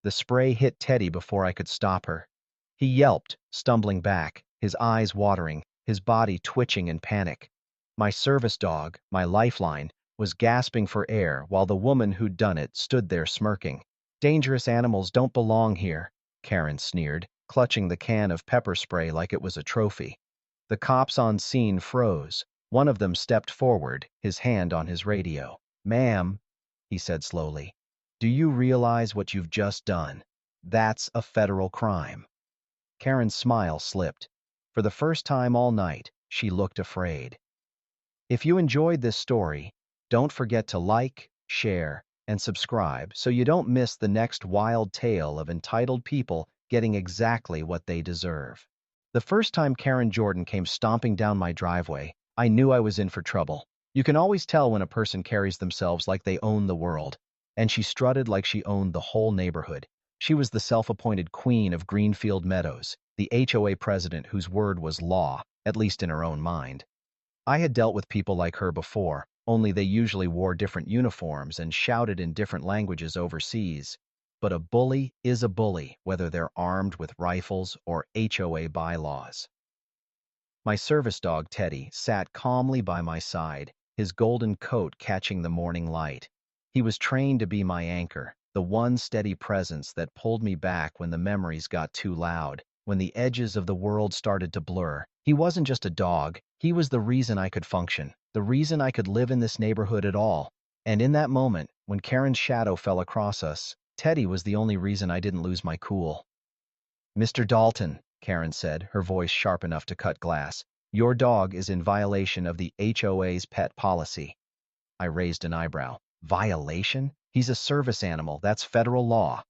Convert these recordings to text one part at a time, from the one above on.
The spray hit Teddy before I could stop her. He yelped, stumbling back, his eyes watering, his body twitching in panic. My service dog, my lifeline, was gasping for air while the woman who'd done it stood there smirking. Dangerous animals don't belong here, Karen sneered, clutching the can of pepper spray like it was a trophy. The cops on scene froze. One of them stepped forward, his hand on his radio. "Ma'am," he said slowly, "do you realize what you've just done? That's a federal crime." Karen's smile slipped. For the first time all night, she looked afraid. If you enjoyed this story, don't forget to like, share, and subscribe so you don't miss the next wild tale of entitled people getting exactly what they deserve. The first time Karen Jordan came stomping down my driveway, I knew I was in for trouble. You can always tell when a person carries themselves like they own the world, and she strutted like she owned the whole neighborhood. She was the self-appointed queen of Greenfield Meadows, the HOA president whose word was law, at least in her own mind. I had dealt with people like her before, only they usually wore different uniforms and shouted in different languages overseas. But a bully is a bully, whether they're armed with rifles or HOA bylaws. My service dog, Teddy, sat calmly by my side, his golden coat catching the morning light. He was trained to be my anchor, the one steady presence that pulled me back when the memories got too loud, when the edges of the world started to blur. He wasn't just a dog, he was the reason I could function, the reason I could live in this neighborhood at all. And in that moment, when Karen's shadow fell across us, Teddy was the only reason I didn't lose my cool. "Mr. Dalton," Karen said, her voice sharp enough to cut glass, "your dog is in violation of the HOA's pet policy." I raised an eyebrow. "Violation? He's a service animal. That's federal law."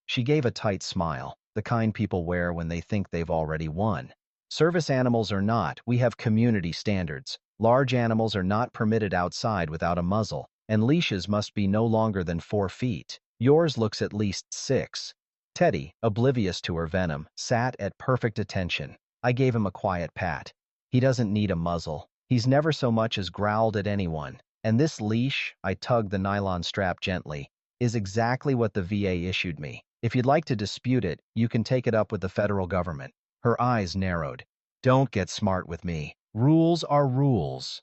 She gave a tight smile, the kind people wear when they think they've already won. "Service animals or not, we have community standards. Large animals are not permitted outside without a muzzle, and leashes must be no longer than 4 feet. Yours looks at least 6. Teddy, oblivious to her venom, sat at perfect attention. I gave him a quiet pat. "He doesn't need a muzzle. He's never so much as growled at anyone. And this leash," I tugged the nylon strap gently, "is exactly what the VA issued me. If you'd like to dispute it, you can take it up with the federal government." Her eyes narrowed. "Don't get smart with me. Rules are rules."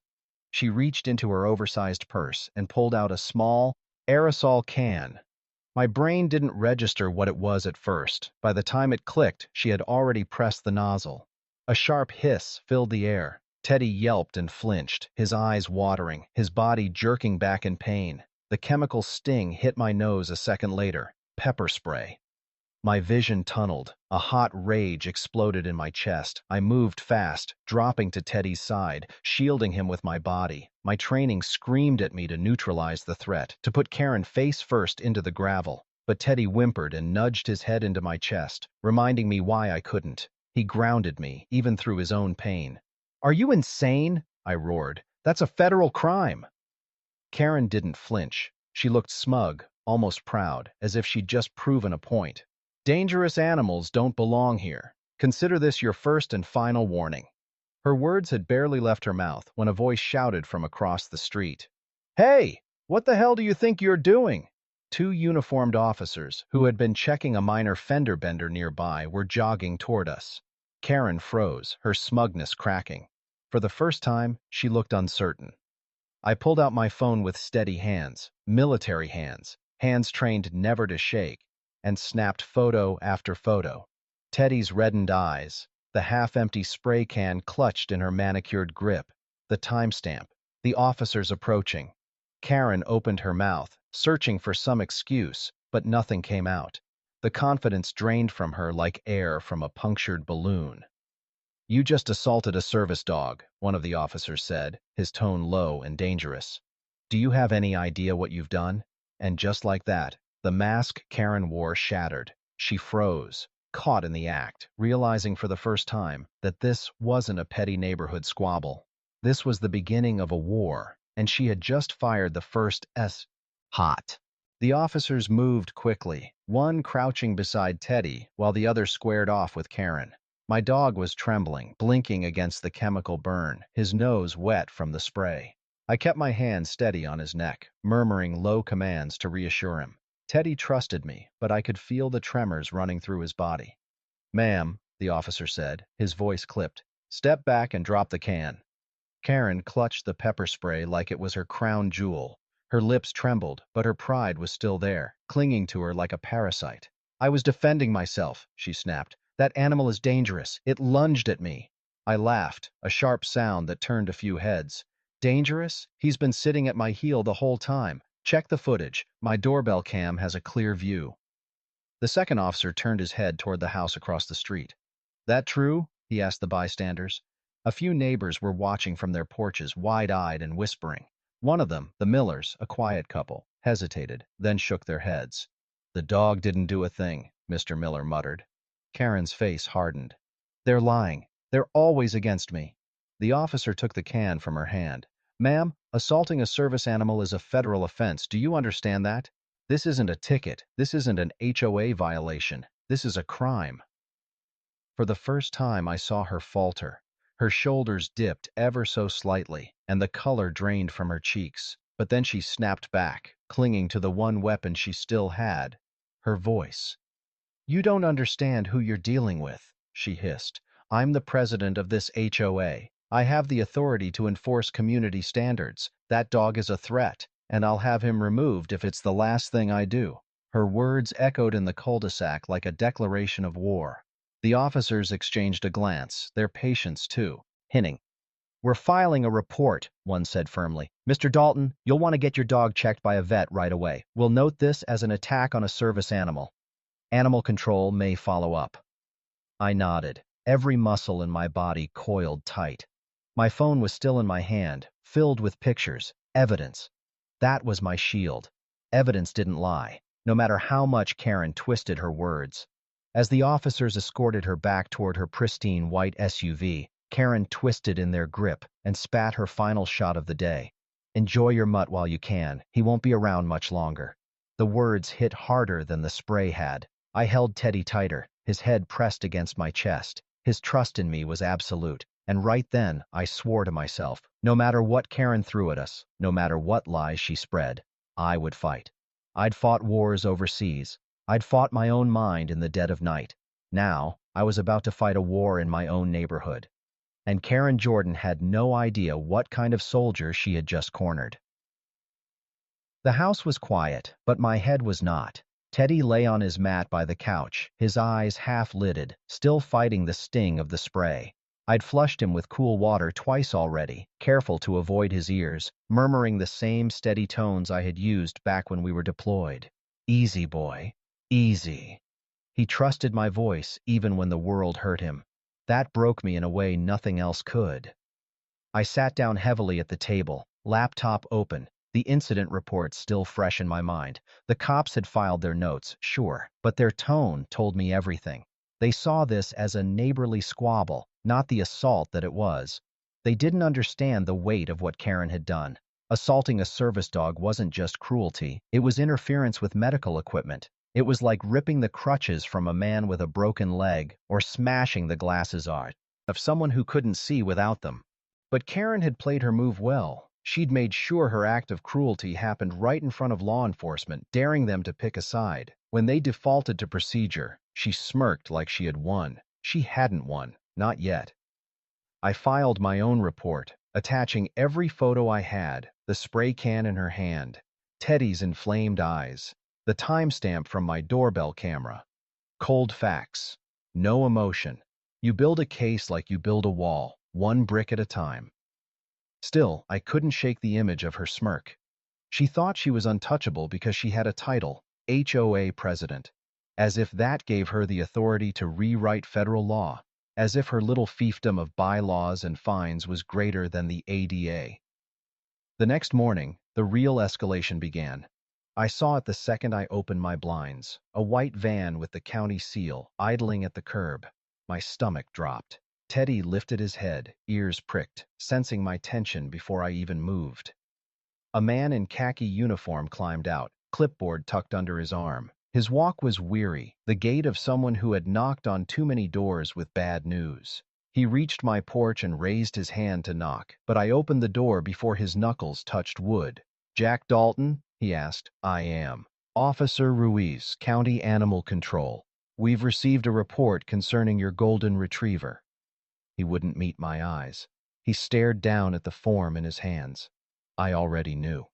She reached into her oversized purse and pulled out a small aerosol can. My brain didn't register what it was at first. By the time it clicked, she had already pressed the nozzle. A sharp hiss filled the air. Teddy yelped and flinched, his eyes watering, his body jerking back in pain. The chemical sting hit my nose a second later. Pepper spray. My vision tunneled. A hot rage exploded in my chest. I moved fast, dropping to Teddy's side, shielding him with my body. My training screamed at me to neutralize the threat, to put Karen face first into the gravel. But Teddy whimpered and nudged his head into my chest, reminding me why I couldn't. He grounded me, even through his own pain. "Are you insane?" I roared. "That's a federal crime." Karen didn't flinch. She looked smug, almost proud, as if she'd just proven a point. "Dangerous animals don't belong here. Consider this your first and final warning." Her words had barely left her mouth when a voice shouted from across the street. "Hey, what the hell do you think you're doing?" 2 uniformed officers, who had been checking a minor fender bender nearby, were jogging toward us. Karen froze, her smugness cracking. For the first time, she looked uncertain. I pulled out my phone with steady hands, military hands, hands trained never to shake, and snapped photo after photo. Teddy's reddened eyes, the half-empty spray can clutched in her manicured grip, the timestamp, the officers approaching. Karen opened her mouth, searching for some excuse, but nothing came out. The confidence drained from her like air from a punctured balloon. "You just assaulted a service dog," one of the officers said, his tone low and dangerous. "Do you have any idea what you've done?" And just like that, the mask Karen wore shattered. She froze, caught in the act, realizing for the first time that this wasn't a petty neighborhood squabble. This was the beginning of a war, and she had just fired the first shot. The officers moved quickly, one crouching beside Teddy while the other squared off with Karen. My dog was trembling, blinking against the chemical burn, his nose wet from the spray. I kept my hand steady on his neck, murmuring low commands to reassure him. Teddy trusted me, but I could feel the tremors running through his body. "Ma'am," the officer said, his voice clipped. "Step back and drop the can." Karen clutched the pepper spray like it was her crown jewel. Her lips trembled, but her pride was still there, clinging to her like a parasite. "I was defending myself," she snapped. "That animal is dangerous. It lunged at me." I laughed, a sharp sound that turned a few heads. "Dangerous? He's been sitting at my heel the whole time. Check the footage. My doorbell cam has a clear view." The second officer turned his head toward the house across the street. "That true?" he asked the bystanders. A few neighbors were watching from their porches, wide-eyed and whispering. One of them, the Millers, a quiet couple, hesitated, then shook their heads. "The dog didn't do a thing," Mr. Miller muttered. Karen's face hardened. "They're lying. They're always against me." The officer took the can from her hand. "Ma'am, assaulting a service animal is a federal offense. Do you understand that? This isn't a ticket. This isn't an HOA violation. This is a crime." For the first time, I saw her falter. Her shoulders dipped ever so slightly, and the color drained from her cheeks. But then she snapped back, clinging to the one weapon she still had, her voice. "You don't understand who you're dealing with," she hissed. "I'm the president of this HOA. I have the authority to enforce community standards. That dog is a threat, and I'll have him removed if it's the last thing I do." Her words echoed in the cul-de-sac like a declaration of war. The officers exchanged a glance, their patience too, hinting. "We're filing a report," one said firmly. "Mr. Dalton, you'll want to get your dog checked by a vet right away. We'll note this as an attack on a service animal. Animal control may follow up." I nodded. Every muscle in my body coiled tight. My phone was still in my hand, filled with pictures, evidence. That was my shield. Evidence didn't lie, no matter how much Karen twisted her words. As the officers escorted her back toward her pristine white SUV, Karen twisted in their grip and spat her final shot of the day. "Enjoy your mutt while you can. He won't be around much longer." The words hit harder than the spray had. I held Teddy tighter, his head pressed against my chest. His trust in me was absolute, and right then I swore to myself, no matter what Karen threw at us, no matter what lies she spread, I would fight. I'd fought wars overseas. I'd fought my own mind in the dead of night. Now, I was about to fight a war in my own neighborhood. And Karen Jordan had no idea what kind of soldier she had just cornered. The house was quiet, but my head was not. Teddy lay on his mat by the couch, his eyes half-lidded, still fighting the sting of the spray. I'd flushed him with cool water twice already, careful to avoid his ears, murmuring the same steady tones I had used back when we were deployed. "Easy, boy. Easy." He trusted my voice even when the world hurt him. That broke me in a way nothing else could. I sat down heavily at the table, laptop open, the incident report still fresh in my mind. The cops had filed their notes, sure, but their tone told me everything. They saw this as a neighborly squabble, not the assault that it was. They didn't understand the weight of what Karen had done. Assaulting a service dog wasn't just cruelty, it was interference with medical equipment. It was like ripping the crutches from a man with a broken leg or smashing the glasses out of someone who couldn't see without them. But Karen had played her move well. She'd made sure her act of cruelty happened right in front of law enforcement, daring them to pick a side. When they defaulted to procedure, she smirked like she had won. She hadn't won, not yet. I filed my own report, attaching every photo I had, the spray can in her hand, Teddy's inflamed eyes, the timestamp from my doorbell camera. Cold facts. No emotion. You build a case like you build a wall, one brick at a time. Still, I couldn't shake the image of her smirk. She thought she was untouchable because she had a title, HOA president, as if that gave her the authority to rewrite federal law, as if her little fiefdom of bylaws and fines was greater than the ADA. The next morning, the real escalation began. I saw it the second I opened my blinds, a white van with the county seal, idling at the curb. My stomach dropped. Teddy lifted his head, ears pricked, sensing my tension before I even moved. A man in khaki uniform climbed out, clipboard tucked under his arm. His walk was weary, the gait of someone who had knocked on too many doors with bad news. He reached my porch and raised his hand to knock, but I opened the door before his knuckles touched wood. "Jack Dalton?" he asked. "I am." Officer Ruiz, County Animal Control. We've received a report concerning your golden retriever. He wouldn't meet my eyes. He stared down at the form in his hands. I already knew.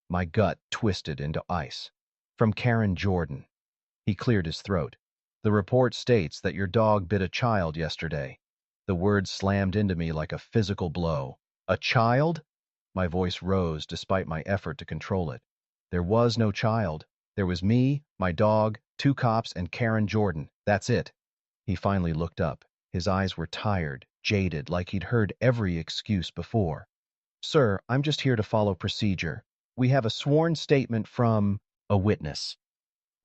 My gut twisted into ice. From Karen Jordan. He cleared his throat. The report states that your dog bit a child yesterday. The words slammed into me like a physical blow. A child? My voice rose despite my effort to control it. There was no child. There was me, my dog, two cops, and Karen Jordan. That's it. He finally looked up. His eyes were tired, jaded, like he'd heard every excuse before. Sir, I'm just here to follow procedure. We have a sworn statement from a witness.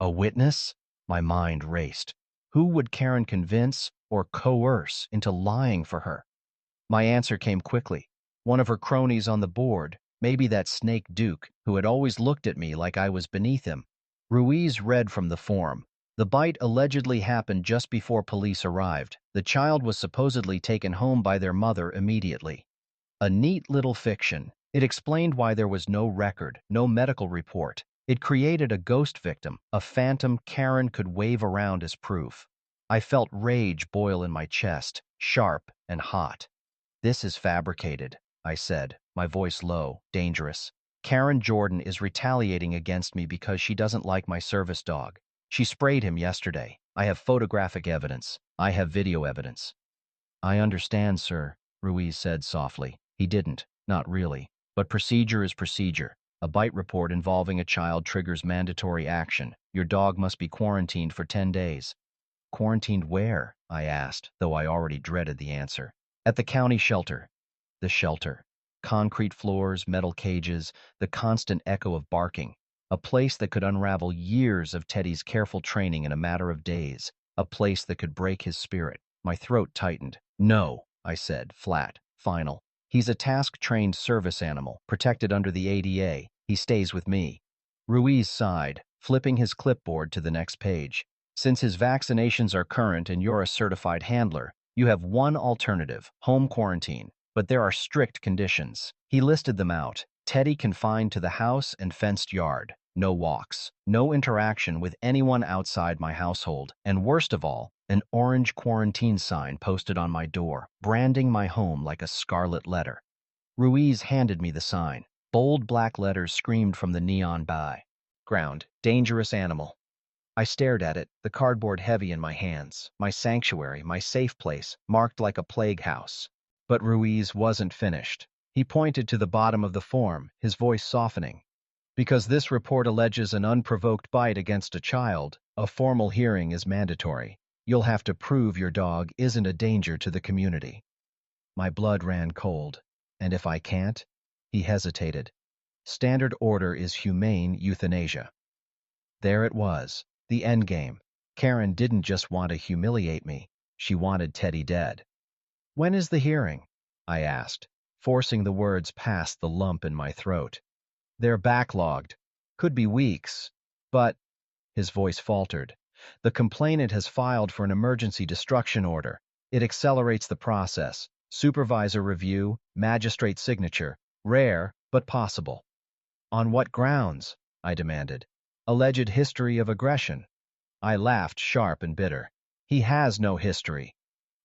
A witness? My mind raced. Who would Karen convince or coerce into lying for her? My answer came quickly. One of her cronies on the board, maybe that snake Duke, who had always looked at me like I was beneath him. Ruiz read from the form. The bite allegedly happened just before police arrived. The child was supposedly taken home by their mother immediately. A neat little fiction. It explained why there was no record, no medical report. It created a ghost victim, a phantom Karen could wave around as proof. I felt rage boil in my chest, sharp and hot. This is fabricated, I said, my voice low, dangerous. Karen Jordan is retaliating against me because she doesn't like my service dog. She sprayed him yesterday. I have photographic evidence. I have video evidence. I understand, sir, Ruiz said softly. He didn't, not really. But procedure is procedure. A bite report involving a child triggers mandatory action. Your dog must be quarantined for 10 days. Quarantined where? I asked, though I already dreaded the answer. At the county shelter. The shelter. Concrete floors, metal cages, the constant echo of barking. A place that could unravel years of Teddy's careful training in a matter of days. A place that could break his spirit. My throat tightened. No, I said, flat, final. He's a task-trained service animal, protected under the ADA. He stays with me. Ruiz sighed, flipping his clipboard to the next page. Since his vaccinations are current and you're a certified handler, you have one alternative, home quarantine. But there are strict conditions. He listed them out. Teddy confined to the house and fenced yard. No walks. No interaction with anyone outside my household. And worst of all, an orange quarantine sign posted on my door, branding my home like a scarlet letter. Ruiz handed me the sign. Bold black letters screamed from the neon background. Dangerous animal. I stared at it, the cardboard heavy in my hands. My sanctuary, my safe place, marked like a plague house. But Ruiz wasn't finished. He pointed to the bottom of the form, his voice softening. Because this report alleges an unprovoked bite against a child, a formal hearing is mandatory. You'll have to prove your dog isn't a danger to the community. My blood ran cold. And if I can't? He hesitated. Standard order is humane euthanasia. There it was, the endgame. Karen didn't just want to humiliate me. She wanted Teddy dead. When is the hearing? I asked, forcing the words past the lump in my throat. They're backlogged. Could be weeks. But, his voice faltered, the complainant has filed for an emergency destruction order. It accelerates the process. Supervisor review, magistrate signature. Rare, but possible. On what grounds? I demanded. Alleged history of aggression. I laughed, sharp and bitter. He has no history.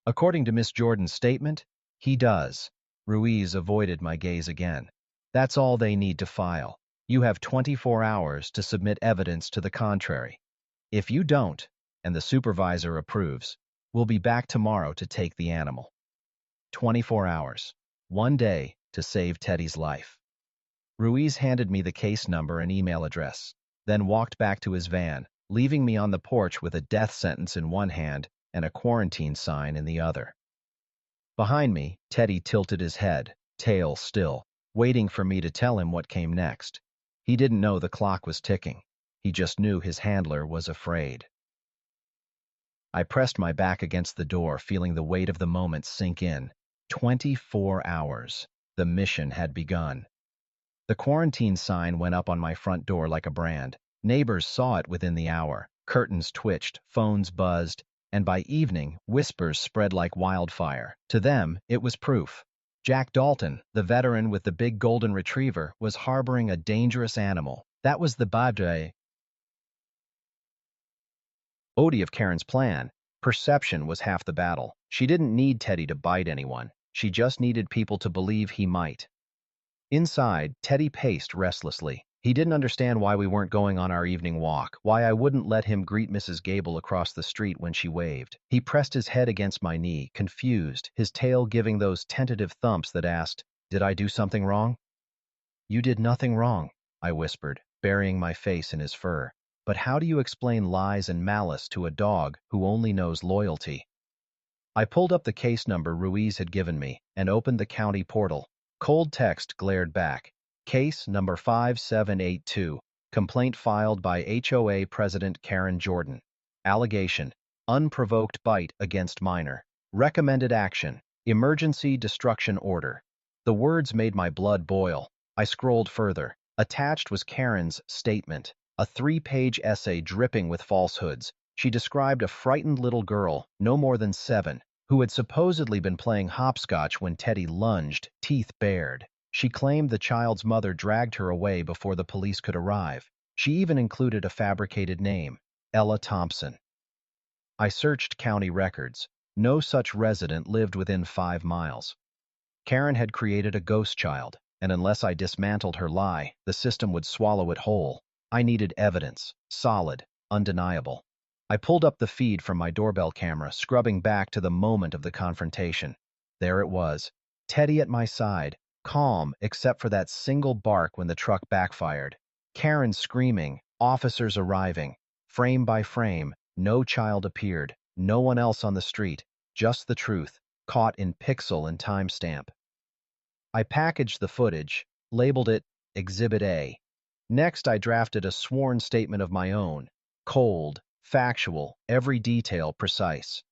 According to Miss Jordan's statement, he does. Ruiz avoided my gaze again. That's all they need to file. You have 24 hours to submit evidence to the contrary. If you don't, and the supervisor approves, we'll be back tomorrow to take the animal. 24 hours. 1 day to save Teddy's life. Ruiz handed me the case number and email address, then walked back to his van, leaving me on the porch with a death sentence in one hand and a quarantine sign in the other. Behind me, Teddy tilted his head, tail still, waiting for me to tell him what came next. He didn't know the clock was ticking. He just knew his handler was afraid. I pressed my back against the door, feeling the weight of the moment sink in. 24 hours. The mission had begun. The quarantine sign went up on my front door like a brand. Neighbors saw it within the hour. Curtains twitched, phones buzzed, and by evening, whispers spread like wildfire. To them, it was proof. Jack Dalton, the veteran with the big golden retriever, was harboring a dangerous animal. That was the bad day. OD of Karen's plan. Perception was half the battle. She didn't need Teddy to bite anyone. She just needed people to believe he might. Inside, Teddy paced restlessly. He didn't understand why we weren't going on our evening walk, why I wouldn't let him greet Mrs. Gable across the street when she waved. He pressed his head against my knee, confused, his tail giving those tentative thumps that asked, "Did I do something wrong?" "You did nothing wrong," I whispered, burying my face in his fur. "But how do you explain lies and malice to a dog who only knows loyalty?" I pulled up the case number Ruiz had given me and opened the county portal. Cold text glared back. Case number 5782. Complaint filed by HOA President Karen Jordan. Allegation: unprovoked bite against minor. Recommended action: emergency destruction order. The words made my blood boil. I scrolled further. Attached was Karen's statement, a 3-page essay dripping with falsehoods. She described a frightened little girl, no more than 7, who had supposedly been playing hopscotch when Teddy lunged, teeth bared. She claimed the child's mother dragged her away before the police could arrive. She even included a fabricated name, Ella Thompson. I searched county records. No such resident lived within 5 miles. Karen had created a ghost child, and unless I dismantled her lie, the system would swallow it whole. I needed evidence, solid, undeniable. I pulled up the feed from my doorbell camera, scrubbing back to the moment of the confrontation. There it was, Teddy at my side, calm except for that single bark when the truck backfired. Karen screaming, officers arriving. Frame by frame, no child appeared, no one else on the street, just the truth, caught in pixel and timestamp. I packaged the footage, labeled it Exhibit A. Next, I drafted a sworn statement of my own, cold, factual, every detail precise.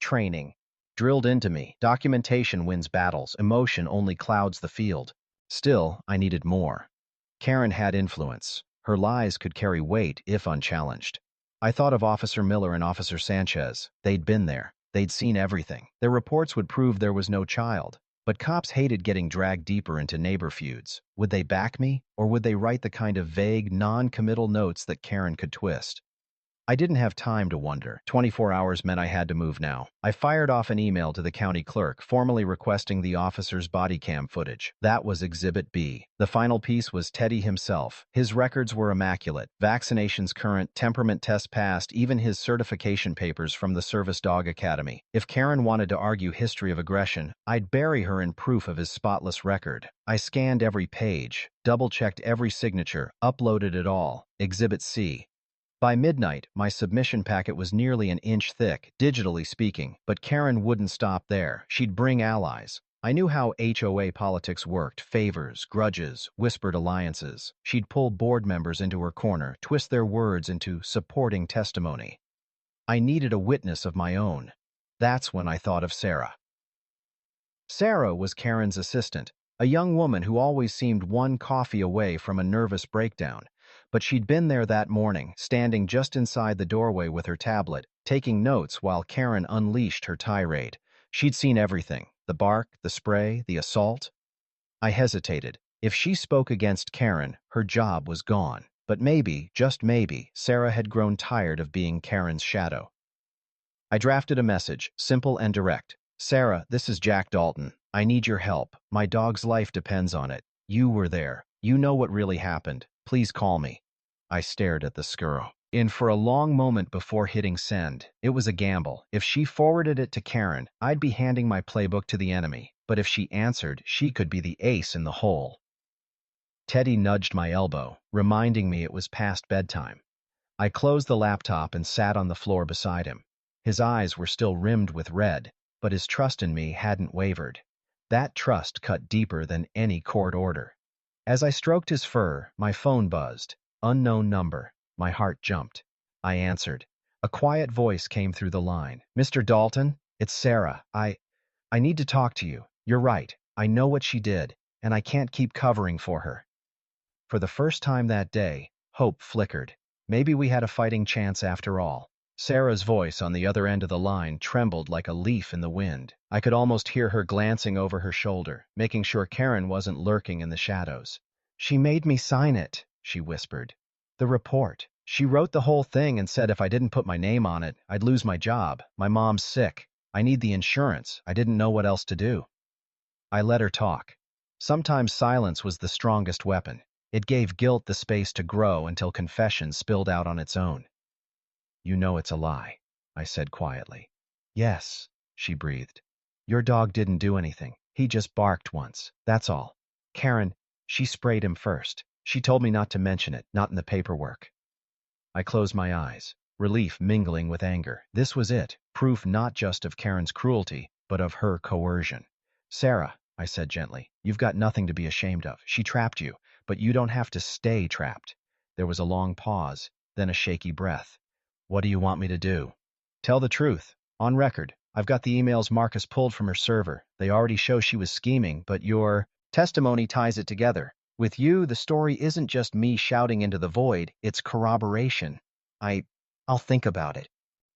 Training. Drilled into me. Documentation wins battles. Emotion only clouds the field. Still, I needed more. Karen had influence. Her lies could carry weight if unchallenged. I thought of Officer Miller and Officer Sanchez. They'd been there. They'd seen everything. Their reports would prove there was no child. But cops hated getting dragged deeper into neighbor feuds. Would they back me, or would they write the kind of vague, non-committal notes that Karen could twist? I didn't have time to wonder. 24 hours meant I had to move now. I fired off an email to the county clerk, formally requesting the officer's body cam footage. That was Exhibit B. The final piece was Teddy himself. His records were immaculate. Vaccinations current, temperament test passed, even his certification papers from the Service Dog Academy. If Karen wanted to argue history of aggression, I'd bury her in proof of his spotless record. I scanned every page, double-checked every signature, uploaded it all. Exhibit C. By midnight, my submission packet was nearly an inch thick, digitally speaking, but Karen wouldn't stop there. She'd bring allies. I knew how HOA politics worked: favors, grudges, whispered alliances. She'd pull board members into her corner, twist their words into supporting testimony. I needed a witness of my own. That's when I thought of Sarah. Sarah was Karen's assistant, a young woman who always seemed one coffee away from a nervous breakdown. But she'd been there that morning, standing just inside the doorway with her tablet, taking notes while Karen unleashed her tirade. She'd seen everything: the bark, the spray, the assault. I hesitated. If she spoke against Karen, her job was gone. But maybe, just maybe, Sarah had grown tired of being Karen's shadow. I drafted a message, simple and direct. "Sarah, this is Jack Dalton. I need your help. My dog's life depends on it. You were there. You know what really happened. Please call me." I stared at the squirrel. For a long moment before hitting send. It was a gamble. If she forwarded it to Karen, I'd be handing my playbook to the enemy. But if she answered, she could be the ace in the hole. Teddy nudged my elbow, reminding me it was past bedtime. I closed the laptop and sat on the floor beside him. His eyes were still rimmed with red, but his trust in me hadn't wavered. That trust cut deeper than any court order. As I stroked his fur, my phone buzzed. Unknown number. My heart jumped. I answered. A quiet voice came through the line. "Mr. Dalton, it's Sarah. I need to talk to you. You're right. I know what she did, and I can't keep covering for her." For the first time that day, hope flickered. Maybe we had a fighting chance after all. Sarah's voice on the other end of the line trembled like a leaf in the wind. I could almost hear her glancing over her shoulder, making sure Karen wasn't lurking in the shadows. "She made me sign it," she whispered. "The report. She wrote the whole thing and said if I didn't put my name on it, I'd lose my job. My mom's sick. I need the insurance. I didn't know what else to do. I let her talk. Sometimes silence was the strongest weapon. It gave guilt the space to grow until confession spilled out on its own. You know it's a lie, I said quietly. Yes, she breathed. Your dog didn't do anything. He just barked once. That's all. Karen, she sprayed him first. She told me not to mention it, not in the paperwork. I closed my eyes, relief mingling with anger. This was it, proof not just of Karen's cruelty, but of her coercion. Sarah, I said gently, you've got nothing to be ashamed of. She trapped you, but you don't have to stay trapped. There was a long pause, then a shaky breath. What do you want me to do? Tell the truth. On record. I've got the emails Marcus pulled from her server. They already show she was scheming, but your testimony ties it together. With you, the story isn't just me shouting into the void, it's corroboration. I'll think about it.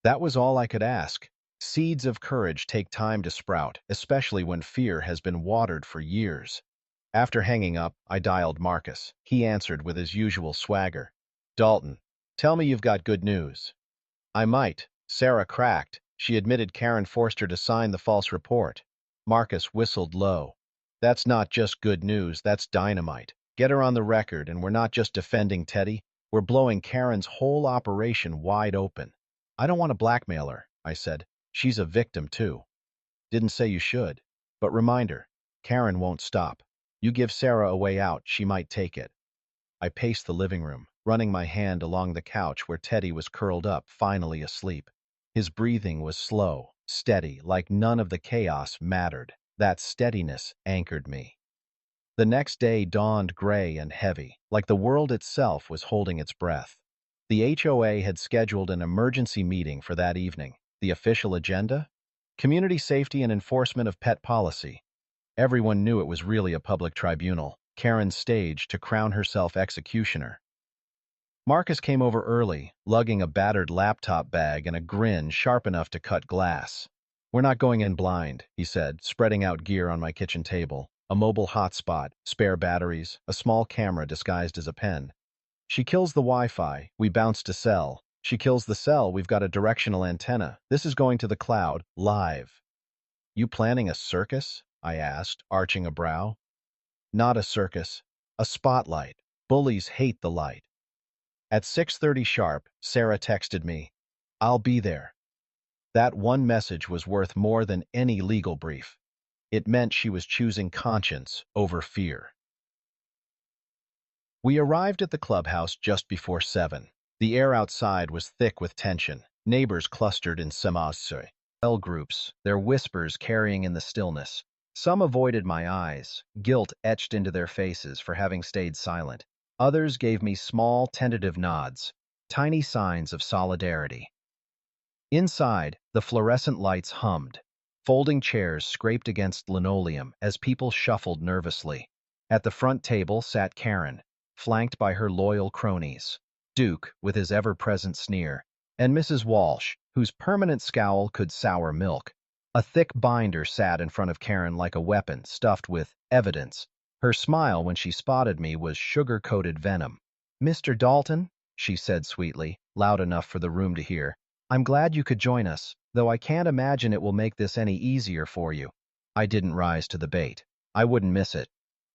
That was all I could ask. Seeds of courage take time to sprout, especially when fear has been watered for years. After hanging up, I dialed Marcus. He answered with his usual swagger. Dalton, tell me you've got good news. I might. Sarah cracked. She admitted Karen forced her to sign the false report. Marcus whistled low. That's not just good news, that's dynamite. Get her on the record, and we're not just defending Teddy. We're blowing Karen's whole operation wide open. I don't want to blackmail her, I said. She's a victim, too. Didn't say you should. But reminder, Karen won't stop. You give Sarah a way out, she might take it. I paced the living room, running my hand along the couch where Teddy was curled up, finally asleep. His breathing was slow, steady, like none of the chaos mattered. That steadiness anchored me. The next day dawned gray and heavy, like the world itself was holding its breath. The HOA had scheduled an emergency meeting for that evening. The official agenda? Community safety and enforcement of pet policy. Everyone knew it was really a public tribunal, Karen's stage to crown herself executioner. Marcus came over early, lugging a battered laptop bag and a grin sharp enough to cut glass. We're not going in blind, he said, spreading out gear on my kitchen table. A mobile hotspot, spare batteries, a small camera disguised as a pen. She kills the Wi-Fi, we bounce to cell. She kills the cell, we've got a directional antenna. This is going to the cloud, live. You planning a circus? I asked, arching a brow. Not a circus. A spotlight. Bullies hate the light. At 6:30 sharp, Sarah texted me, I'll be there. That one message was worth more than any legal brief. It meant she was choosing conscience over fear. We arrived at the clubhouse just before 7. The air outside was thick with tension. Neighbors clustered in semi-cell groups, their whispers carrying in the stillness. Some avoided my eyes, guilt etched into their faces for having stayed silent. Others gave me small, tentative nods, tiny signs of solidarity. Inside, the fluorescent lights hummed. Folding chairs scraped against linoleum as people shuffled nervously. At the front table sat Karen, flanked by her loyal cronies, Duke with his ever-present sneer, and Mrs. Walsh, whose permanent scowl could sour milk. A thick binder sat in front of Karen like a weapon stuffed with evidence. Her smile when she spotted me was sugar-coated venom. Mr. Dalton, she said sweetly, loud enough for the room to hear, I'm glad you could join us, though I can't imagine it will make this any easier for you. I didn't rise to the bait. I wouldn't miss it.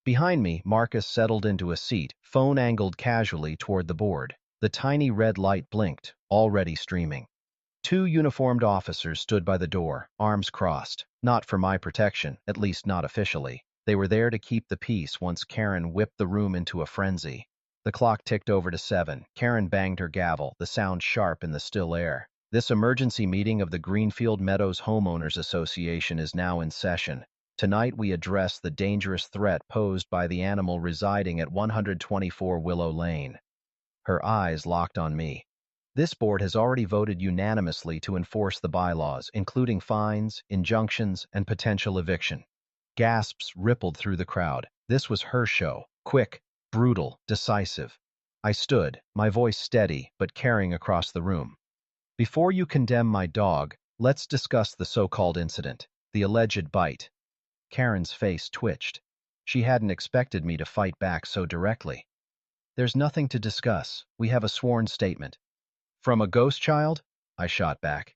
Behind me, Marcus settled into a seat, phone angled casually toward the board. The tiny red light blinked, already streaming. 2 uniformed officers stood by the door, arms crossed. Not for my protection, at least not officially. They were there to keep the peace once Karen whipped the room into a frenzy. The clock ticked over to 7. Karen banged her gavel, the sound sharp in the still air. This emergency meeting of the Greenfield Meadows Homeowners Association is now in session. Tonight we address the dangerous threat posed by the animal residing at 124 Willow Lane. Her eyes locked on me. This board has already voted unanimously to enforce the bylaws, including fines, injunctions, and potential eviction. Gasps rippled through the crowd. This was her show. Quick, brutal, decisive. I stood, my voice steady, but carrying across the room. Before you condemn my dog, let's discuss the so-called incident, the alleged bite. Karen's face twitched. She hadn't expected me to fight back so directly. There's nothing to discuss. We have a sworn statement. From a ghost child? I shot back.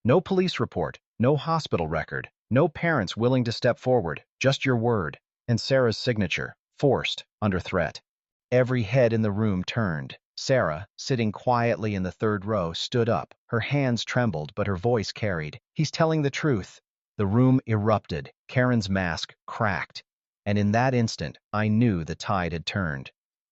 No police report, no hospital record, no parents willing to step forward, just your word. And Sarah's signature, forced, under threat. Every head in the room turned. Sarah, sitting quietly in the third row, stood up. Her hands trembled, but her voice carried. He's telling the truth. The room erupted. Karen's mask cracked. And in that instant, I knew the tide had turned.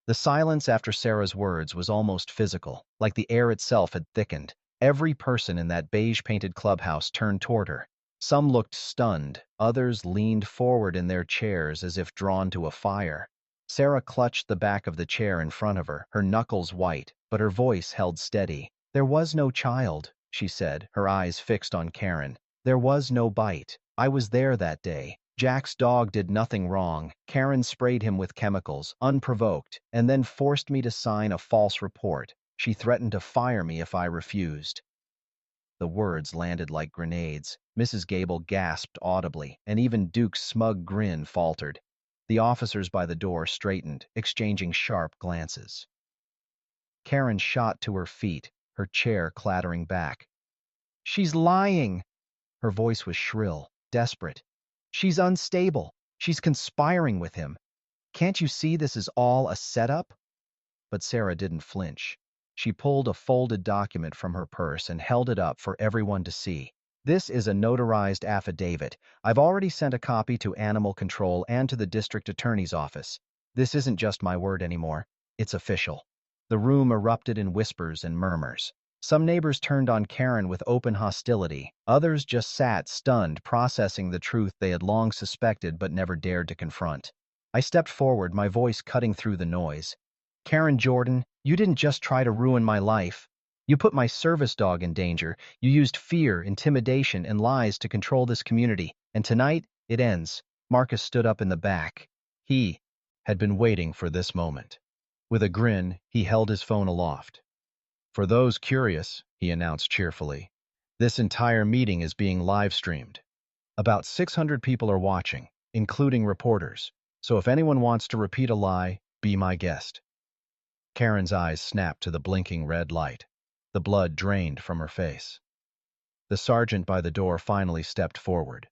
The silence after Sarah's words was almost physical, like the air itself had thickened. Every person in that beige-painted clubhouse turned toward her. Some looked stunned, others leaned forward in their chairs as if drawn to a fire. Sarah clutched the back of the chair in front of her, her knuckles white, but her voice held steady. "There was no child," she said, her eyes fixed on Karen. "There was no bite. I was there that day. Jack's dog did nothing wrong. Karen sprayed him with chemicals, unprovoked, and then forced me to sign a false report. She threatened to fire me if I refused." The words landed like grenades. Mrs. Gable gasped audibly, and even Duke's smug grin faltered. The officers by the door straightened, exchanging sharp glances. Karen shot to her feet, her chair clattering back. "She's lying!" Her voice was shrill, desperate. "She's unstable. She's conspiring with him. Can't you see this is all a setup?" But Sarah didn't flinch. She pulled a folded document from her purse and held it up for everyone to see. "This is a notarized affidavit. I've already sent a copy to Animal Control and to the district attorney's office. This isn't just my word anymore. It's official." The room erupted in whispers and murmurs. Some neighbors turned on Karen with open hostility. Others just sat stunned, processing the truth they had long suspected but never dared to confront. I stepped forward, my voice cutting through the noise. "Karen Jordan, you didn't just try to ruin my life. You put my service dog in danger. You used fear, intimidation, and lies to control this community. And tonight, it ends." Marcus stood up in the back. He had been waiting for this moment. With a grin, he held his phone aloft. "For those curious," he announced cheerfully, "this entire meeting is being live-streamed. About 600 people are watching, including reporters. So if anyone wants to repeat a lie, be my guest." Karen's eyes snapped to the blinking red light. The blood drained from her face. The sergeant by the door finally stepped forward.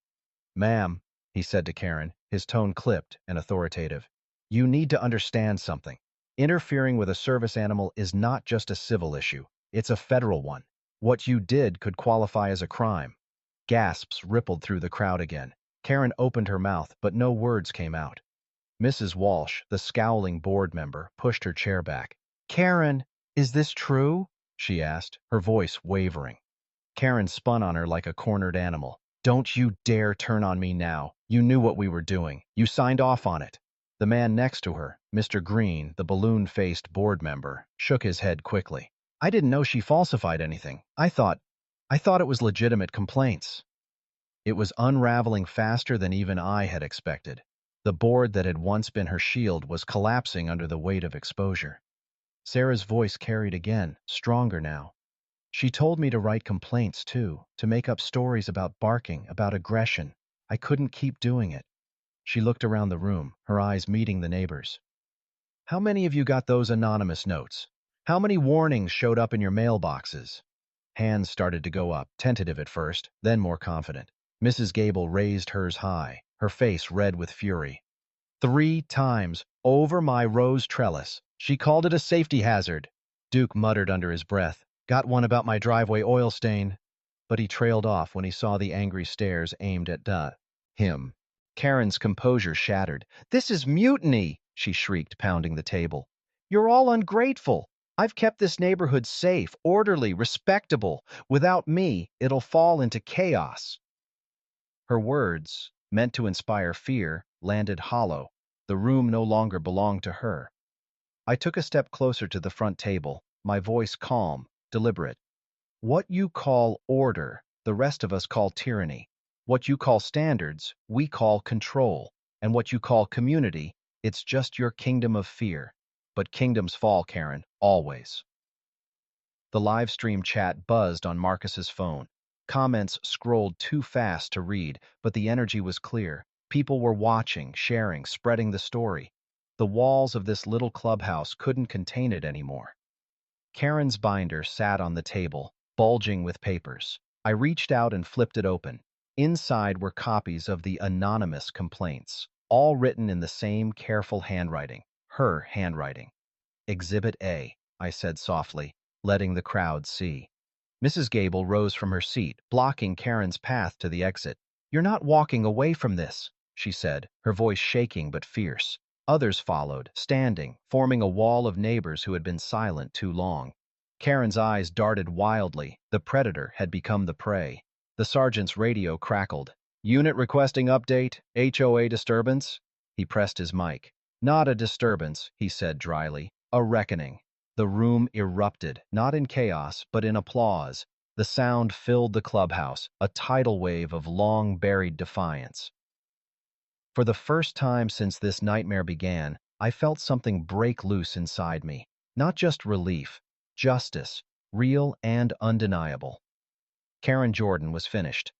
"Ma'am," he said to Karen, his tone clipped and authoritative, "you need to understand something. Interfering with a service animal is not just a civil issue. It's a federal one. What you did could qualify as a crime." Gasps rippled through the crowd again. Karen opened her mouth, but no words came out. Mrs. Walsh, the scowling board member, pushed her chair back. "Karen, is this true?" she asked, her voice wavering. Karen spun on her like a cornered animal. "Don't you dare turn on me now. You knew what we were doing. You signed off on it." The man next to her, Mr. Green, the balloon-faced board member, shook his head quickly. "I didn't know she falsified anything. I thought it was legitimate complaints." It was unraveling faster than even I had expected. The board that had once been her shield was collapsing under the weight of exposure. Sarah's voice carried again, stronger now. "She told me to write complaints, too, to make up stories about barking, about aggression. I couldn't keep doing it." She looked around the room, her eyes meeting the neighbors. "How many of you got those anonymous notes? How many warnings showed up in your mailboxes?" Hands started to go up, tentative at first, then more confident. Mrs. Gable raised hers high, her face red with fury. "3 times, over my rose trellis. She called it a safety hazard." Duke muttered under his breath, "Got one about my driveway oil stain." But he trailed off when he saw the angry stares aimed at him. Karen's composure shattered. "This is mutiny!" she shrieked, pounding the table. "You're all ungrateful. I've kept this neighborhood safe, orderly, respectable. Without me, it'll fall into chaos." Her words, meant to inspire fear, landed hollow. The room no longer belonged to her. I took a step closer to the front table, my voice calm, deliberate. "What you call order, the rest of us call tyranny. What you call standards, we call control. And what you call community, it's just your kingdom of fear. But kingdoms fall, Karen, always." The live stream chat buzzed on Marcus's phone. Comments scrolled too fast to read, but the energy was clear. People were watching, sharing, spreading the story. The walls of this little clubhouse couldn't contain it anymore. Karen's binder sat on the table, bulging with papers. I reached out and flipped it open. Inside were copies of the anonymous complaints, all written in the same careful handwriting, her handwriting. Exhibit A, I said softly, letting the crowd see. Mrs. Gable rose from her seat, blocking Karen's path to the exit. "You're not walking away from this," she said, her voice shaking but fierce. Others followed, standing, forming a wall of neighbors who had been silent too long. Karen's eyes darted wildly. The predator had become the prey. The sergeant's radio crackled. "Unit requesting update, HOA disturbance?" He pressed his mic. "Not a disturbance," he said dryly. "A reckoning." The room erupted, not in chaos, but in applause. The sound filled the clubhouse, a tidal wave of long-buried defiance. For the first time since this nightmare began, I felt something break loose inside me. Not just relief, justice, real and undeniable. Karen Jordan was finished.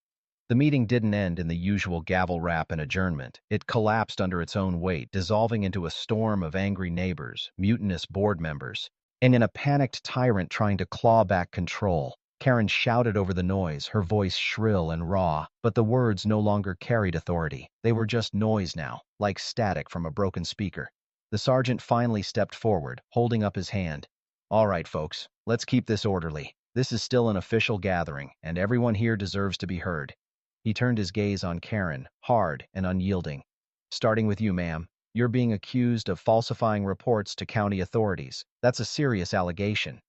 The meeting didn't end in the usual gavel rap and adjournment. It collapsed under its own weight, dissolving into a storm of angry neighbors, mutinous board members, and in a panicked tyrant trying to claw back control. Karen shouted over the noise, her voice shrill and raw, but the words no longer carried authority. They were just noise now, like static from a broken speaker. The sergeant finally stepped forward, holding up his hand. "All right, folks, let's keep this orderly. This is still an official gathering, and everyone here deserves to be heard." He turned his gaze on Karen, hard and unyielding. "Starting with you, ma'am. You're being accused of falsifying reports to county authorities. That's a serious allegation."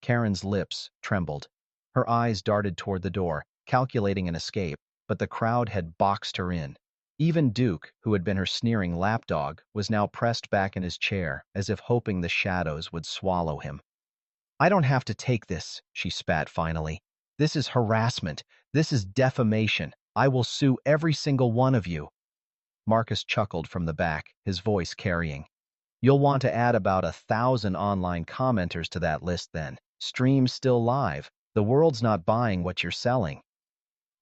Karen's lips trembled. Her eyes darted toward the door, calculating an escape, but the crowd had boxed her in. Even Duke, who had been her sneering lapdog, was now pressed back in his chair, as if hoping the shadows would swallow him. "I don't have to take this," she spat finally. "This is harassment. This is defamation. I will sue every single one of you." Marcus chuckled from the back, his voice carrying. "You'll want to add about 1,000 online commenters to that list then. Stream's still live. The world's not buying what you're selling."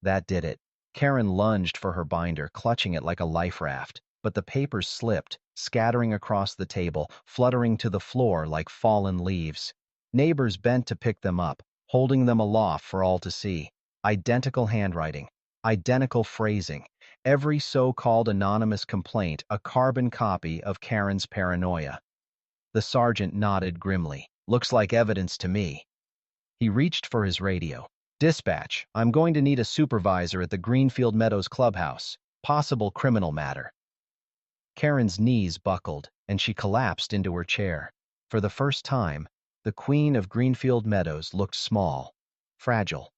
That did it. Karen lunged for her binder, clutching it like a life raft, but the papers slipped, scattering across the table, fluttering to the floor like fallen leaves. Neighbors bent to pick them up, holding them aloft for all to see. Identical handwriting, identical phrasing, every so-called anonymous complaint a carbon copy of Karen's paranoia. The sergeant nodded grimly. "Looks like evidence to me." He reached for his radio. "Dispatch, I'm going to need a supervisor at the Greenfield Meadows clubhouse. Possible criminal matter." Karen's knees buckled, and she collapsed into her chair. For the first time, the queen of Greenfield Meadows looked small, fragile.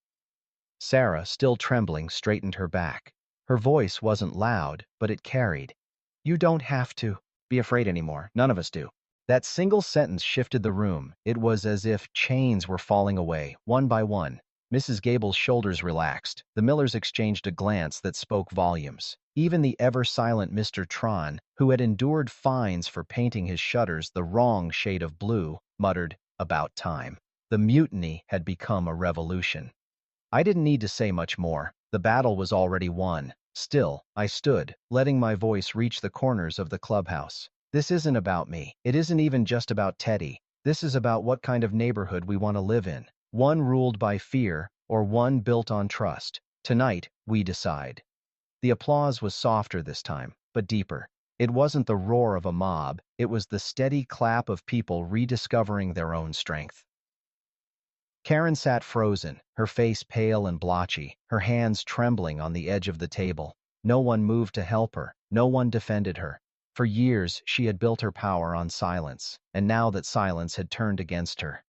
Sarah, still trembling, straightened her back. Her voice wasn't loud, but it carried. "You don't have to be afraid anymore. None of us do." That single sentence shifted the room. It was as if chains were falling away, one by one. Mrs. Gable's shoulders relaxed. The Millers exchanged a glance that spoke volumes. Even the ever-silent Mr. Tron, who had endured fines for painting his shutters the wrong shade of blue, muttered, "About time." The mutiny had become a revolution. I didn't need to say much more. The battle was already won. Still, I stood, letting my voice reach the corners of the clubhouse. This isn't about me. It isn't even just about Teddy. This is about what kind of neighborhood we want to live in. One ruled by fear, or one built on trust. Tonight, we decide. The applause was softer this time, but deeper. It wasn't the roar of a mob. It was the steady clap of people rediscovering their own strength. Karen sat frozen, her face pale and blotchy, her hands trembling on the edge of the table. No one moved to help her. No one defended her. For years, she had built her power on silence, and now that silence had turned against her.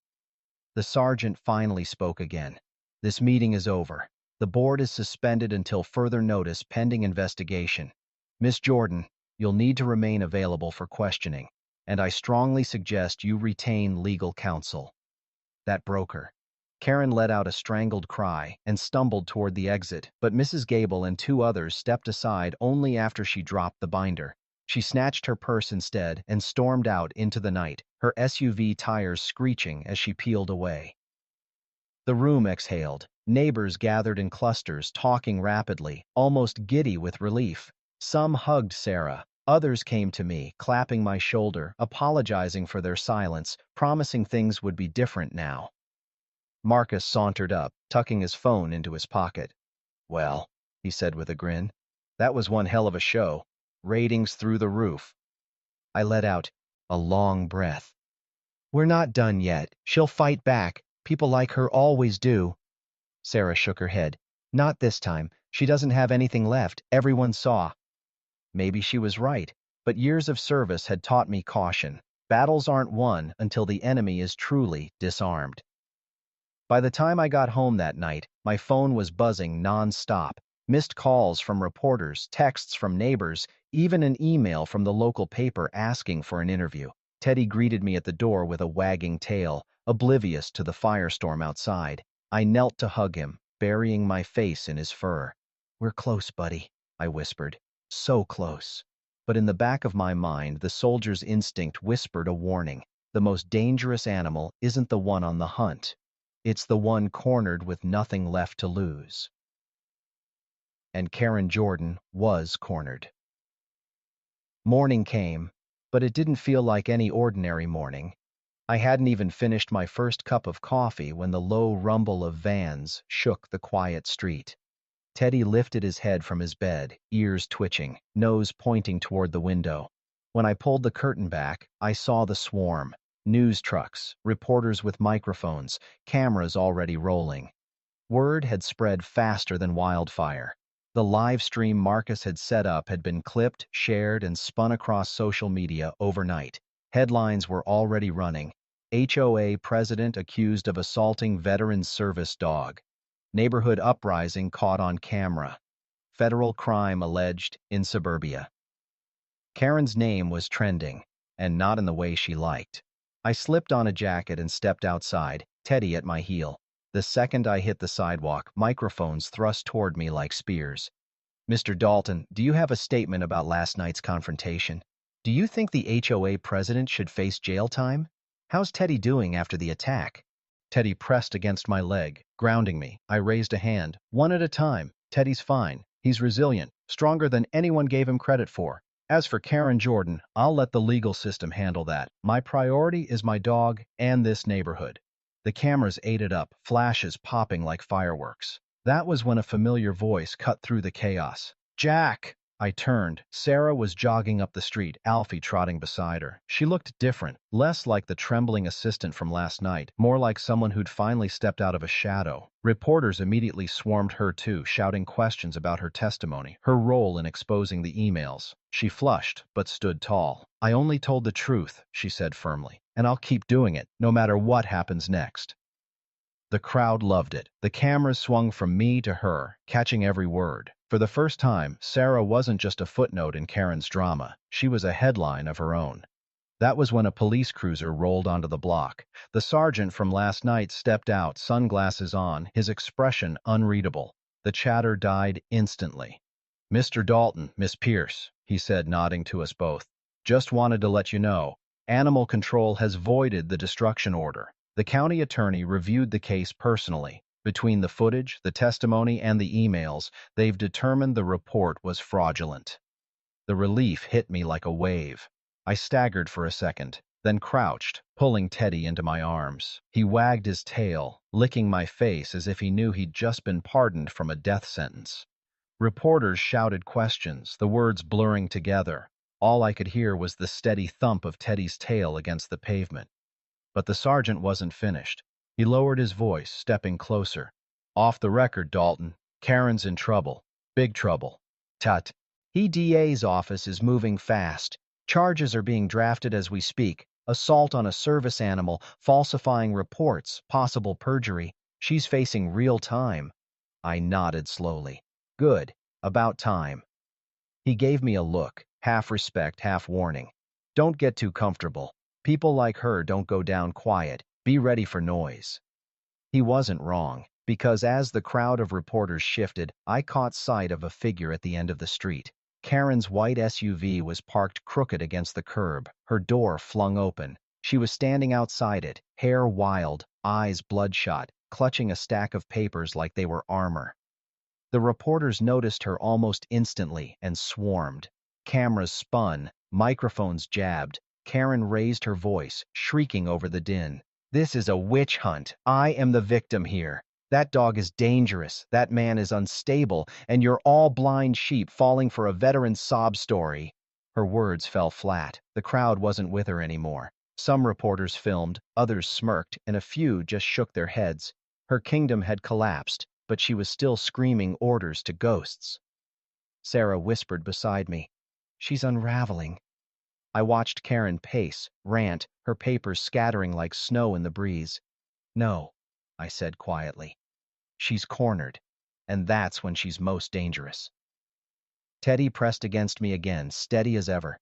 The sergeant finally spoke again. "This meeting is over. The board is suspended until further notice pending investigation. Miss Jordan, you'll need to remain available for questioning, and I strongly suggest you retain legal counsel." That broke her. Karen let out a strangled cry and stumbled toward the exit, but Mrs. Gable and two others stepped aside only after she dropped the binder. She snatched her purse instead and stormed out into the night, her SUV tires screeching as she peeled away. The room exhaled. Neighbors gathered in clusters, talking rapidly, almost giddy with relief. Some hugged Sarah, Others came to me, clapping my shoulder, apologizing for their silence, promising things would be different now. Marcus sauntered up, tucking his phone into his pocket. "Well," he said with a grin, "that was one hell of a show. Ratings through the roof." I let out a long breath. "We're not done yet. She'll fight back. People like her always do." Sarah shook her head. "Not this time. She doesn't have anything left. Everyone saw." Maybe she was right, but years of service had taught me caution. Battles aren't won until the enemy is truly disarmed. By the time I got home that night, my phone was buzzing non-stop. Missed calls from reporters, texts from neighbors, even an email from the local paper asking for an interview. Teddy greeted me at the door with a wagging tail, oblivious to the firestorm outside. I knelt to hug him, burying my face in his fur. "We're close, buddy," I whispered. "So close." But in the back of my mind, the soldier's instinct whispered a warning. The most dangerous animal isn't the one on the hunt. It's the one cornered with nothing left to lose. And Karen Jordan was cornered. Morning came, but it didn't feel like any ordinary morning. I hadn't even finished my first cup of coffee when the low rumble of vans shook the quiet street. Teddy lifted his head from his bed, ears twitching, nose pointing toward the window. When I pulled the curtain back, I saw the swarm. News trucks, reporters with microphones, cameras already rolling. Word had spread faster than wildfire. The live stream Marcus had set up had been clipped, shared, and spun across social media overnight. Headlines were already running. HOA president accused of assaulting veteran service dog. Neighborhood uprising caught on camera. Federal crime alleged in suburbia. Karen's name was trending, and not in the way she liked. I slipped on a jacket and stepped outside, Teddy at my heel. The second I hit the sidewalk, microphones thrust toward me like spears. "Mr. Dalton, do you have a statement about last night's confrontation? Do you think the HOA president should face jail time? How's Teddy doing after the attack?" Teddy pressed against my leg, grounding me. I raised a hand. "One at a time. Teddy's fine. He's resilient, stronger than anyone gave him credit for. As for Karen Jordan, I'll let the legal system handle that. My priority is my dog and this neighborhood." The cameras ate it up, flashes popping like fireworks. That was when a familiar voice cut through the chaos. "Jack!" I turned. Sarah was jogging up the street, Alfie trotting beside her. She looked different, less like the trembling assistant from last night, more like someone who'd finally stepped out of a shadow. Reporters immediately swarmed her too, shouting questions about her testimony, her role in exposing the emails. She flushed, but stood tall. "I only told the truth," she said firmly, "and I'll keep doing it, no matter what happens next." The crowd loved it. The cameras swung from me to her, catching every word. For the first time, Sarah wasn't just a footnote in Karen's drama. She was a headline of her own. That was when a police cruiser rolled onto the block. The sergeant from last night stepped out, sunglasses on, his expression unreadable. The chatter died instantly. "Mr. Dalton, Miss Pierce," he said, nodding to us both. "Just wanted to let you know, Animal Control has voided the destruction order. The county attorney reviewed the case personally. Between the footage, the testimony, and the emails, they've determined the report was fraudulent." The relief hit me like a wave. I staggered for a second, then crouched, pulling Teddy into my arms. He wagged his tail, licking my face as if he knew he'd just been pardoned from a death sentence. Reporters shouted questions, the words blurring together. All I could hear was the steady thump of Teddy's tail against the pavement. But the sergeant wasn't finished. He lowered his voice, stepping closer. "Off the record, Dalton. Karen's in trouble. Big trouble." "Tut. DA's office is moving fast. Charges are being drafted as we speak. Assault on a service animal, falsifying reports, possible perjury. She's facing real time." I nodded slowly. "Good. About time." He gave me a look, half respect, half warning. "Don't get too comfortable. People like her don't go down quiet. Be ready for noise." He wasn't wrong, because as the crowd of reporters shifted, I caught sight of a figure at the end of the street. Karen's white SUV was parked crooked against the curb, her door flung open. She was standing outside it, hair wild, eyes bloodshot, clutching a stack of papers like they were armor. The reporters noticed her almost instantly and swarmed. Cameras spun, microphones jabbed. Karen raised her voice, shrieking over the din. "This is a witch hunt. I am the victim here. That dog is dangerous, that man is unstable, and you're all blind sheep falling for a veteran's sob story." Her words fell flat. The crowd wasn't with her anymore. Some reporters filmed, others smirked, and a few just shook their heads. Her kingdom had collapsed, but she was still screaming orders to ghosts. Sarah whispered beside me, "She's unraveling." I watched Karen pace, rant, her papers scattering like snow in the breeze. "No," I said quietly. "She's cornered, and that's when she's most dangerous." Teddy pressed against me again, steady as ever.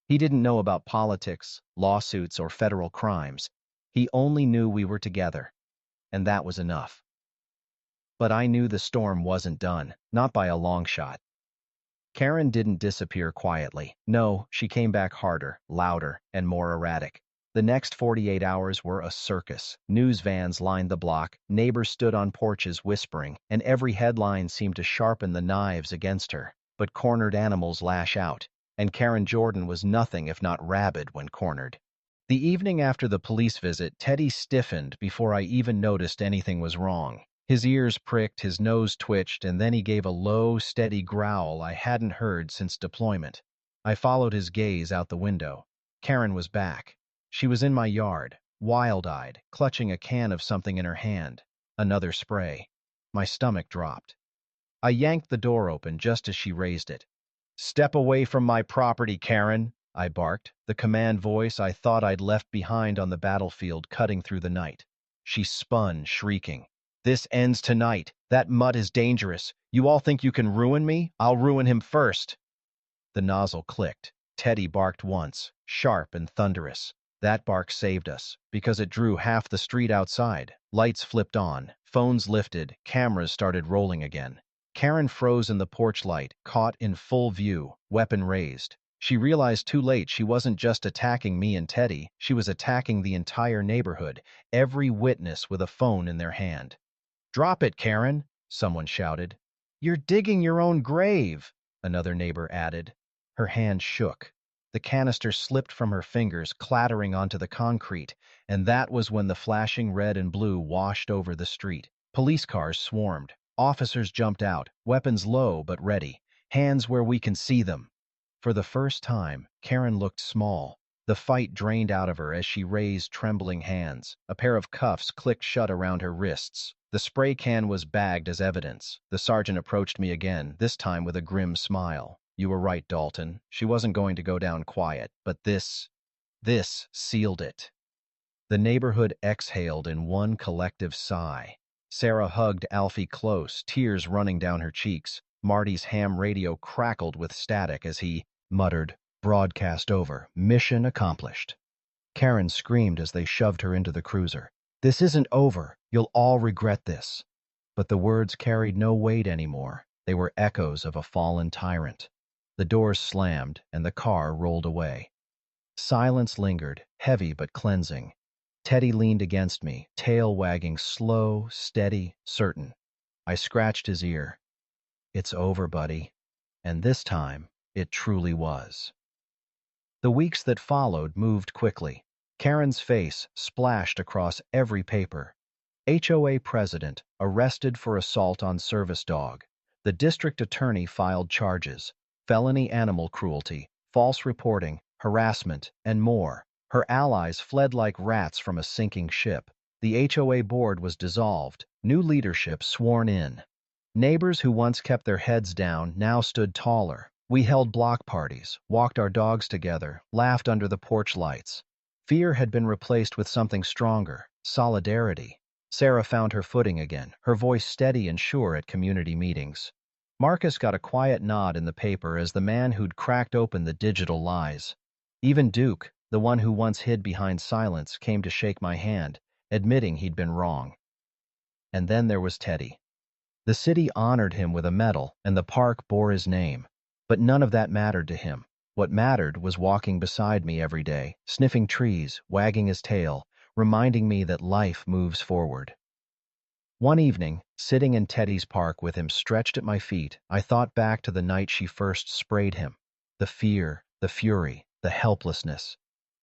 He didn't know about politics, lawsuits, or federal crimes. He only knew we were together, and that was enough. But I knew the storm wasn't done, not by a long shot. Karen didn't disappear quietly. No, she came back harder, louder, and more erratic. The next 48 hours were a circus. News vans lined the block, neighbors stood on porches whispering, and every headline seemed to sharpen the knives against her. But cornered animals lash out, and Karen Jordan was nothing if not rabid when cornered. The evening after the police visit, Teddy stiffened before I even noticed anything was wrong. His ears pricked, his nose twitched, and then he gave a low, steady growl I hadn't heard since deployment. I followed his gaze out the window. Karen was back. She was in my yard, wild-eyed, clutching a can of something in her hand. Another spray. My stomach dropped. I yanked the door open just as she raised it. "Step away from my property, Karen," I barked, the command voice I thought I'd left behind on the battlefield cutting through the night. She spun, shrieking. "This ends tonight. That mutt is dangerous. You all think you can ruin me? I'll ruin him first." The nozzle clicked. Teddy barked once, sharp and thunderous. That bark saved us, because it drew half the street outside. Lights flipped on, phones lifted, cameras started rolling again. Karen froze in the porch light, caught in full view, weapon raised. She realized too late she wasn't just attacking me and Teddy, she was attacking the entire neighborhood, every witness with a phone in their hand. "Drop it, Karen," someone shouted. "You're digging your own grave," another neighbor added. Her hand shook. The canister slipped from her fingers, clattering onto the concrete, and that was when the flashing red and blue washed over the street. Police cars swarmed. Officers jumped out, weapons low but ready, hands where we can see them. For the first time, Karen looked small. The fight drained out of her as she raised trembling hands. A pair of cuffs clicked shut around her wrists. The spray can was bagged as evidence. The sergeant approached me again, this time with a grim smile. "You were right, Dalton. She wasn't going to go down quiet, but this sealed it." The neighborhood exhaled in one collective sigh. Sarah hugged Alfie close, tears running down her cheeks. Marty's ham radio crackled with static as he muttered, "Broadcast over. Mission accomplished." Karen screamed as they shoved her into the cruiser. "This isn't over. You'll all regret this." But the words carried no weight anymore. They were echoes of a fallen tyrant. The doors slammed, and the car rolled away. Silence lingered, heavy but cleansing. Teddy leaned against me, tail wagging slow, steady, certain. I scratched his ear. "It's over, buddy." And this time, it truly was. The weeks that followed moved quickly. Karen's face splashed across every paper. HOA president arrested for assault on service dog. The district attorney filed charges, felony animal cruelty, false reporting, harassment, and more. Her allies fled like rats from a sinking ship. The HOA board was dissolved, new leadership sworn in. Neighbors who once kept their heads down now stood taller. We held block parties, walked our dogs together, laughed under the porch lights. Fear had been replaced with something stronger, solidarity. Sarah found her footing again, her voice steady and sure at community meetings. Marcus got a quiet nod in the paper as the man who'd cracked open the digital lies. Even Duke, the one who once hid behind silence, came to shake my hand, admitting he'd been wrong. And then there was Teddy. The city honored him with a medal, and the park bore his name. But none of that mattered to him. What mattered was walking beside me every day, sniffing trees, wagging his tail, reminding me that life moves forward. One evening, sitting in Teddy's park with him stretched at my feet, I thought back to the night she first sprayed him. The fear, the fury, the helplessness.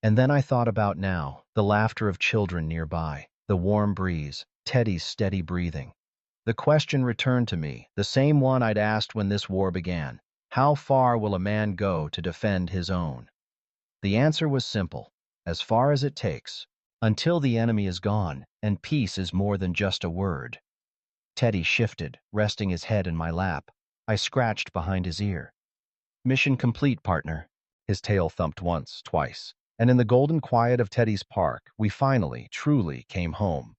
And then I thought about now, the laughter of children nearby, the warm breeze, Teddy's steady breathing. The question returned to me, the same one I'd asked when this war began. How far will a man go to defend his own? The answer was simple: as far as it takes, until the enemy is gone, and peace is more than just a word. Teddy shifted, resting his head in my lap. I scratched behind his ear. Mission complete, partner. His tail thumped once, twice, and in the golden quiet of Teddy's park, we finally, truly came home.